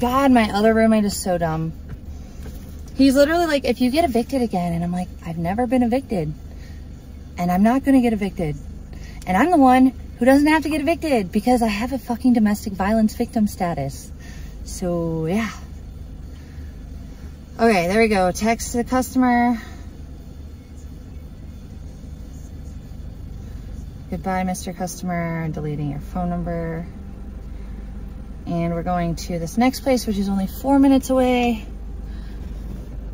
God, my other roommate is so dumb. He's literally like, if you get evicted again, and I'm like, I've never been evicted. And I'm not gonna get evicted. And I'm the one who doesn't have to get evicted because I have a fucking domestic violence victim status. So, yeah. Okay, there we go. Text to the customer. Goodbye, Mr. Customer. Deleting your phone number. And we're going to this next place, which is only 4 minutes away.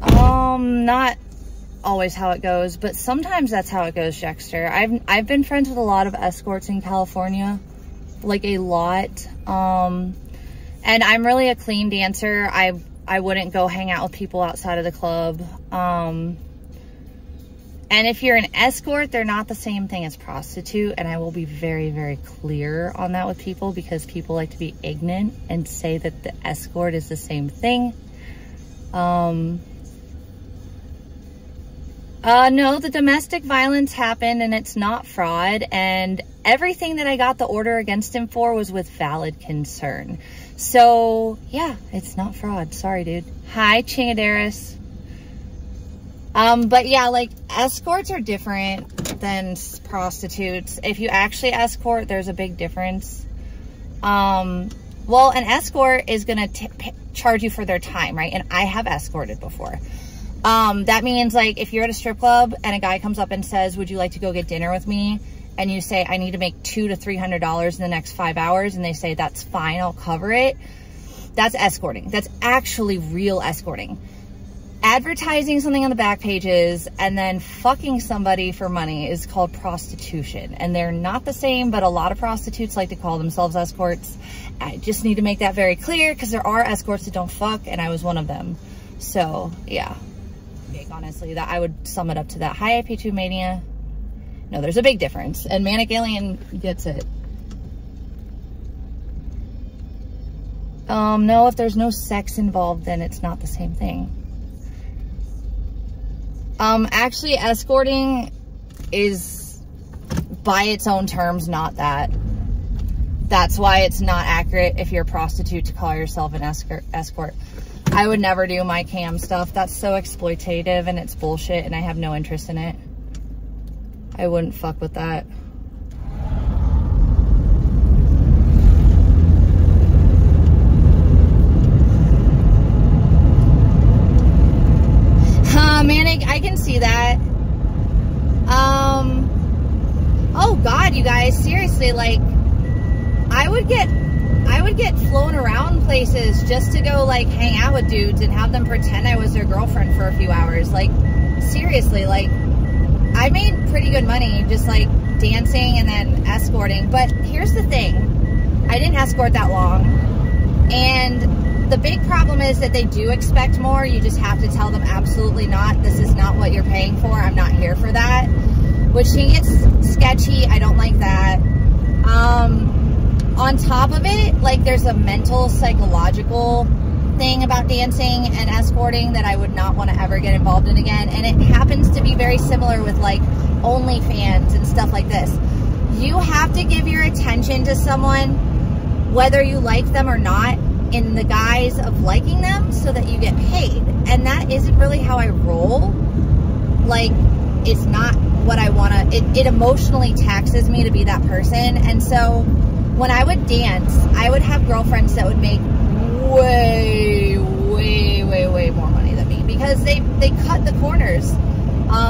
Not always how it goes, but sometimes that's how it goes, Dexter. I've been friends with a lot of escorts in California, like a lot. And I'm really a clean dancer. I wouldn't go hang out with people outside of the club. And if you're an escort, they're not the same thing as prostitute. And I will be very, very clear on that with people because people like to be ignorant and say that the escort is the same thing. No, the domestic violence happened and it's not fraud. And everything that I got the order against him for was with valid concern. So yeah, it's not fraud. Sorry, dude. Hi, Chingaderas. But yeah, like escorts are different than prostitutes. If you actually escort, there's a big difference. Well, an escort is going to charge you for their time, right? And I have escorted before. That means like if you're at a strip club and a guy comes up and says, would you like to go get dinner with me? And you say, I need to make $200 to $300 in the next 5 hours. And they say, that's fine, I'll cover it. That's escorting. That's actually real escorting. Advertising something on the back pages and then fucking somebody for money is called prostitution. And they're not the same, but a lot of prostitutes like to call themselves escorts. I just need to make that very clear because there are escorts that don't fuck, and I was one of them. So, yeah. Honestly, that I would sum it up to that. Hi, IP2 Mania. No, there's a big difference, and Manic Alien gets it. No, if there's no sex involved, then it's not the same thing. Actually, escorting is, by its own terms, not that. That's why it's not accurate if you're a prostitute to call yourself an escort. I would never do my cam stuff. That's so exploitative and it's bullshit and I have no interest in it. I wouldn't fuck with that. Manic, I can see that. Oh God, you guys, seriously, like, I would get flown around places just to go like hang out with dudes and have them pretend I was their girlfriend for a few hours. Like, seriously, like, I made pretty good money just like dancing and then escorting. But here's the thing, I didn't escort that long. And the big problem is that they do expect more. You just have to tell them absolutely not. This is not what you're paying for. I'm not here for that. Which can get sketchy. I don't like that. On top of it, like, there's a mental, psychological thing about dancing and escorting that I would not want to ever get involved in again. And it happens to be very similar with like OnlyFans and stuff like this. You have to give your attention to someone, whether you like them or not, in the guise of liking them so that you get paid. And that isn't really how I roll. Like, it's not what I want to, it emotionally taxes me to be that person. And so when I would dance, I would have girlfriends that would make way more money than me because they cut the corners.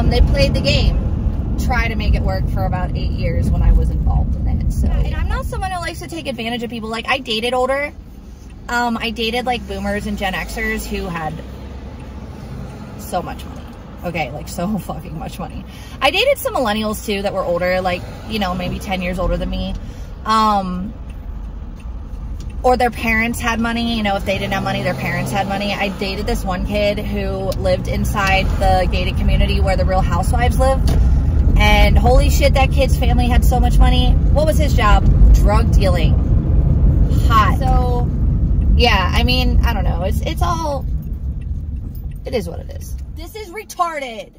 They played the game, try to make it work for about 8 years when I was involved in it. So, and I'm not someone who likes to take advantage of people. Like, I dated older. I dated like boomers and Gen Xers who had so much money. Okay, like so fucking much money. I dated some millennials too that were older, like, you know, maybe 10 years older than me. Or their parents had money, you know, if they didn't have money, their parents had money. I dated this one kid who lived inside the gated community where the Real Housewives live. And holy shit, that kid's family had so much money. What was his job? Drug dealing. Hot. So, yeah, I mean, I don't know. It's all, it is what it is. This is retarded.